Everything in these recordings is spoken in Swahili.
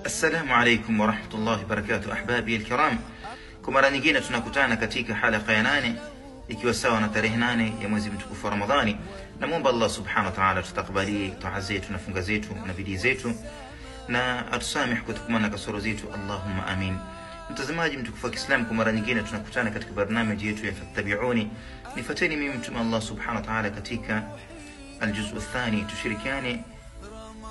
Assalamu alaikum wa rahmatullahi wa barakatuh ahbabi alkiram. Kwa mara nyingine tunakutana katika halqa ya 8 ikiwa sawa na tarehe 8 ya mwezi mtukufu wa Ramadhani. Namuomba Allah subhanahu wa ta'ala tutakubali dua zetu na funga zetu na bidii zetu na atusamih kutokana na kasoro zetu, Allahumma amin. Mtazamaji mtukufu wa Kiislamu, kwa mara nyingine tunakutana katika barnamiji yetu ya Fattabi'uni, nifuateni mimi mtume Allah subhanahu wa ta'ala katika aljuz'u athani, tushirikiane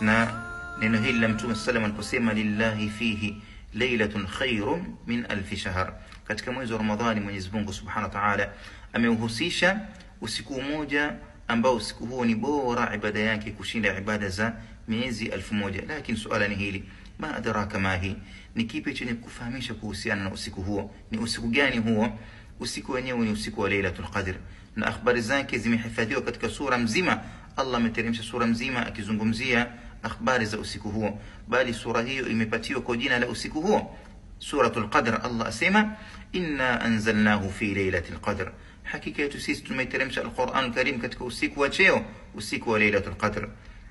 na neno hili la Mtume sallallahu alayhi wasallam aliposema lillahi fihi laylatun khairun min alf shahr. Katika mwezi wa Ramadhani Mwenyezi Mungu subhanahu wa ta'ala ameuhusisha usiku mmoja ambao usiku huo ni bora ibada yake kushinda ibada za miezi 1000. Lakini suala ni hili, ma adraka ma hi, ni kipi chenye kufahamisha kuhusiana na usiku huo? Ni usiku gani huo? Usiku wenyewe ni usiku wa Lailatul Qadr, na akhbari zake zimehifadhiwa katika sura mzima. Allah ameteremsha sura mzima akizungumzia akhbari za usiku huo, bali sura hiyo imepatiwa kwa jina la usiku huo, Suratul Qadr. Allah asema inna anzalnahu fi Lailatul Qadr, hakika yetu sisi tumeteremsha Al-Qur'an Karim katika usiku wa cheo, usiku wa Lailatul Qadr.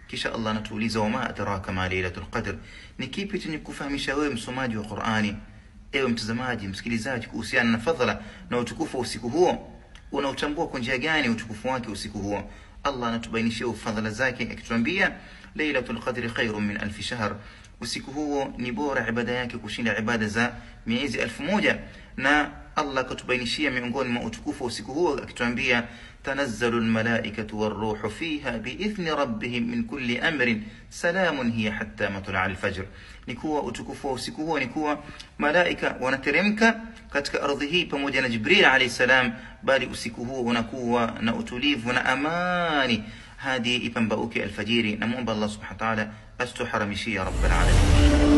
Kisha Allah anatuuliza wama adraka ma Lailatul Qadr, ni kipi chenye kufahamisha wewe msomaji wa Qur'ani, ewe mtazamaji msikilizaji, kuhusiana na fadhila na utukufu wa usiku huo? Unautambua kwa njia gani utukufu wake usiku huo? Allah anatubainishia fadhila zake akituambia Lailatul Qadri khairun min alf shahr, usiku huo ni bora ibada yake kushinda ibada za miezi 1000. Na Allah akatubainishia miongoni mwa utukufu wa usiku huo akituambia tanazzalu almalaikatu waruhu fiha biidhni rabbihim min kulli amrin salamun hiya hatta matla' alfajr. Ni kuwa utukufu wa usiku huo ni kuwa malaika wanateremka katika ardhi hii pamoja na Jibril alayhi salam, bali usiku huo unakuwa na utulivu na amani hadi ipambauke alfajiri. Namuomba Allah subhanahu wa ta'ala astuharamishia rabbal alamin.